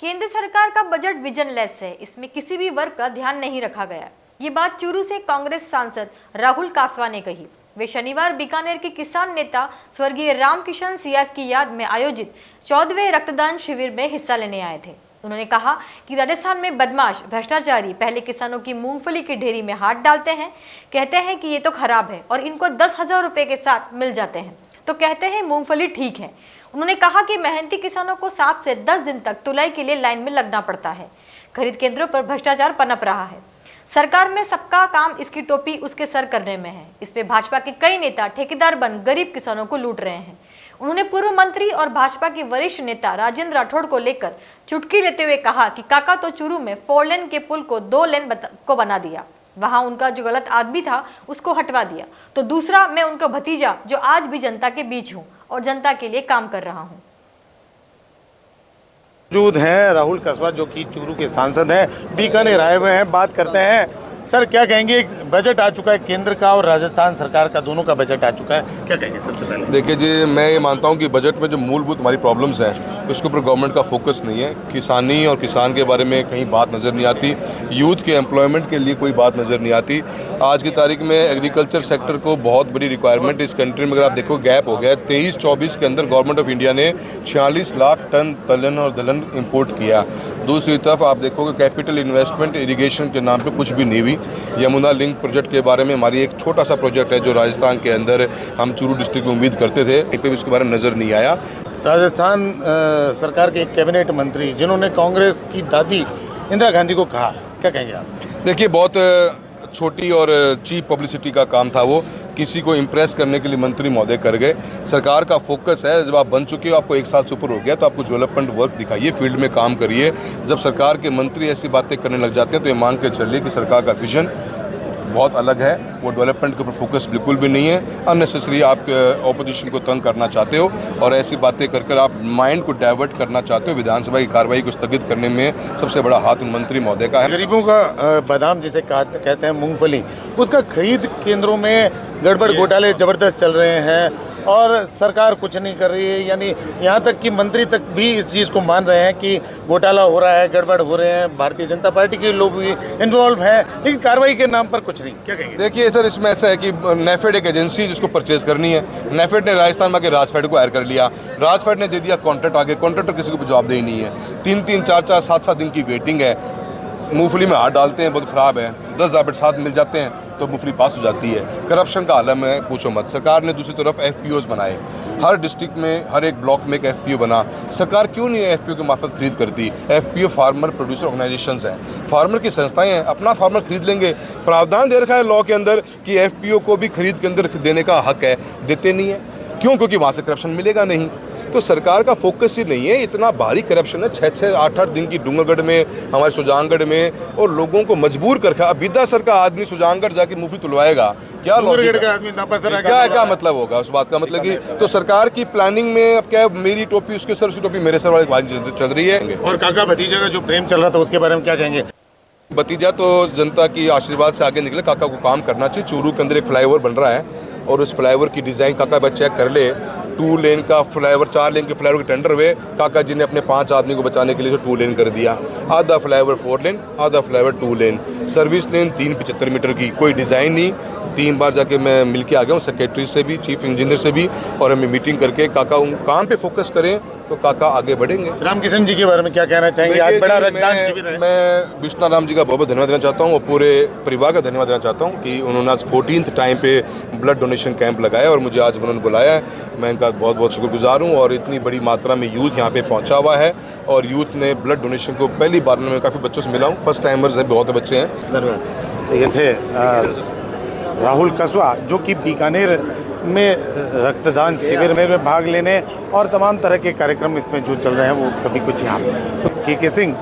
केंद्र सरकार का बजट विजनलेस है, इसमें किसी भी वर्ग का ध्यान नहीं रखा गया। ये बात चूरू से कांग्रेस सांसद राहुल कासवा ने कही। वे शनिवार बीकानेर के किसान नेता स्वर्गीय रामकिशन सियाग की याद में आयोजित 14वें रक्तदान शिविर में हिस्सा लेने आए थे। उन्होंने कहा कि राजस्थान में बदमाश भ्रष्टाचारी पहले किसानों की मूंगफली की ढेरी में हाथ डालते हैं, कहते हैं कि ये तो खराब है और इनको 10,000 रुपए के साथ मिल जाते हैं, तो कहते हैं मूंगफली ठीक है। उन्होंने कहा कि मेहनती किसानों को 7 से 10 दिन तक तुलाई के लिए लाइन में लगना पड़ता है। खरीद केंद्रों पर भ्रष्टाचार पनप रहा है। सरकार में सबका काम इसकी टोपी उसके सर करने में है। इस पे भाजपा के कई नेता ठेकेदार बन गरीब किसानों को लूट रहे हैं। उन्होंने पूर्व मंत्री और भाजपा के वरिष्ठ नेता राजेंद्र राठौड़ को लेकर चुटकी लेते हुए कहा कि काका तो चूरू में 4 लेन के पुल को 2 लेन को बना दिया, वहां उनका जो गलत आदमी था उसको हटवा दिया, तो दूसरा मैं उनका भतीजा जो आज भी जनता के बीच हूं और जनता के लिए काम कर रहा हूं। मौजूद हैं राहुल कासवा जो कि चूरू के सांसद हैं, बीकानेर आए हुए हैं। बात करते हैं, सर क्या कहेंगे, बजट आ चुका है केंद्र का और राजस्थान सरकार का, दोनों का बजट आ चुका है, क्या कहेंगे सबसे पहले? देखिए जी, मैं ये मानता हूँ कि बजट में जो मूलभूत हमारी प्रॉब्लम्स हैं उसके ऊपर गवर्नमेंट का फोकस नहीं है। किसानी और किसान के बारे में कहीं बात नज़र नहीं आती, यूथ के एम्प्लॉयमेंट के लिए कोई बात नज़र नहीं आती। आज की तारीख में एग्रीकल्चर सेक्टर को बहुत बड़ी रिक्वायरमेंट इस कंट्री में, अगर आप देखो गैप हो गया 23-24 के अंदर गवर्नमेंट ऑफ इंडिया ने 46 लाख टन दलहन और दलहन इम्पोर्ट किया। दूसरी तरफ आप देखोगे कैपिटल इन्वेस्टमेंट इरिगेशन के नाम पे कुछ भी नहीं हुई। यमुना लिंक प्रोजेक्ट के बारे में हमारी एक छोटा सा प्रोजेक्ट है जो राजस्थान के अंदर हम चूरू डिस्ट्रिक्ट में उम्मीद करते थे, कहीं पे भी उसके बारे में नज़र नहीं आया। राजस्थान सरकार के एक कैबिनेट मंत्री जिन्होंने कांग्रेस की दादी इंदिरा गांधी को कहा, क्या कहेंगे आप? देखिए, बहुत छोटी और चीप पब्लिसिटी का काम था वो, किसी को इम्प्रेस करने के लिए मंत्री महोदय कर गए। सरकार का फोकस है, जब आप बन चुके हो, आपको 1 साल से ऊपर हो गया, तो आपको डेवलपमेंट वर्क दिखाइए, फील्ड में काम करिए। जब सरकार के मंत्री ऐसी बातें करने लग जाते हैं तो ये मान के चलिए कि सरकार का विजन बहुत अलग है, वो डेवलपमेंट के ऊपर फोकस बिल्कुल भी नहीं है। अननेसेसरी आप ऑपोजिशन को तंग करना चाहते हो और ऐसी बातें कर आप माइंड को डाइवर्ट करना चाहते हो। विधानसभा की कार्रवाई को स्थगित करने में सबसे बड़ा हाथ उन मंत्री महोदय का है। गरीबों का बादाम जिसे कहते हैं मूंगफली, उसका खरीद केंद्रों में गड़बड़ घोटाले ज़बरदस्त चल रहे हैं और सरकार कुछ नहीं कर रही है। यानी यहाँ तक कि मंत्री तक भी इस चीज़ को मान रहे हैं कि घोटाला हो रहा है, गड़बड़ हो रहे हैं, भारतीय जनता पार्टी के लोग भी इन्वॉल्व हैं, लेकिन कार्रवाई के नाम पर कुछ नहीं। क्या कहेंगे? देखिए सर, इसमें ऐसा है कि नेफेड एक एजेंसी जिसको परचेज करनी है, नेफेड ने राजस्थान में राजफेड को हायर कर लिया, राजफेड ने दे दिया कॉन्ट्रैक्ट आगे, कॉन्ट्रैक्टर किसी को जवाबदेही नहीं है। 3-3, 4-4, 7-7 दिन की वेटिंग है। मूंगफली में हाथ डालते हैं, बहुत ख़राब है, 10,000 साथ मिल जाते हैं तो मूंगफली पास हो जाती है। करप्शन का आलम है, पूछो मत। सरकार ने दूसरी तरफ FPOs बनाए, हर डिस्ट्रिक्ट में हर एक ब्लॉक में एक FPO बना। सरकार क्यों नहीं FPO के मार्फत खरीद करती? FPO फार्मर प्रोड्यूसर ऑर्गेनाइजेशंस हैं, फार्मर की संस्थाएं हैं, अपना फार्मर खरीद लेंगे। प्रावधान दे रखा है लॉ के अंदर कि FPO को भी खरीद के अंदर देने का हक है, देते नहीं है। क्यों? क्योंकि वहाँ से करप्शन मिलेगा नहीं। तो सरकार का फोकस ही नहीं है। इतना भारी करप्शन है, 6-6, 8-8 दिन की डूंगरगढ़ में, हमारे सुजानगढ़ में, और लोगों को मजबूर कर रखा। अब बिद्दा सर का आदमी सुजानगढ़ जाके मूंगफली तुलवाएगा, क्या लॉजिक है? क्या मतलब होगा उस बात का? मतलब कि तो सरकार की प्लानिंग में अब क्या है, मेरी टोपी उसके सर, उसकी टोपी मेरे सर वाली बात चल रही है। और काका भतीजा का जो प्रेम चल रहा था उसके बारे में क्या कहेंगे? भतीजा तो जनता की आशीर्वाद से आगे निकले। काका को काम करना चाहिए। चूरू के अंदर एक फ्लाईओवर बन रहा है और उस फ्लाईओवर की डिज़ाइन काका बस चेक कर ले। 2 लेन का फ्लाईओवर, 4 लेन के फ्लाईओवर के टेंडर हुए, काका जी ने अपने 5 आदमी को बचाने के लिए 2 लेन कर दिया। आधा फ्लाईओवर 4 लेन, आधा फ्लाईओवर 2 लेन, सर्विस लेन 375 मीटर की, कोई डिज़ाइन नहीं। 3 बार जाके मैं मिल के आ गया हूँ सेक्रेटरी से भी, चीफ इंजीनियर से भी, और हमें मीटिंग करके काका उन काम पे फोकस करें तो काका आगे बढ़ेंगे। रामकिशन जी के बारे में क्या कहना चाहेंगे? आज बड़ा रक्तदान शिविर है। मैं विष्णु राम जी का बहुत बहुत धन्यवाद देना चाहता हूँ और पूरे परिवार का धन्यवाद देना चाहता हूँ कि उन्होंने आज 14th टाइम पे ब्लड डोनेशन कैंप लगाया और मुझे आज उन्होंने बुलाया है। मैं इनका बहुत बहुत शुक्रगुजार हूँ। और इतनी बड़ी मात्रा में यूथ यहाँ पे पहुँचा हुआ है और यूथ ने ब्लड डोनेशन को पहली बार में काफ़ी बच्चों से मिला हूँ, फर्स्ट टाइमर्स हैं, बहुत बच्चे हैं। धन्यवाद। ये थे राहुल कासवा जो कि बीकानेर में रक्तदान शिविर में भाग लेने और तमाम तरह के कार्यक्रम इसमें जो चल रहे हैं वो सभी कुछ यहाँ पे। KK सिंह।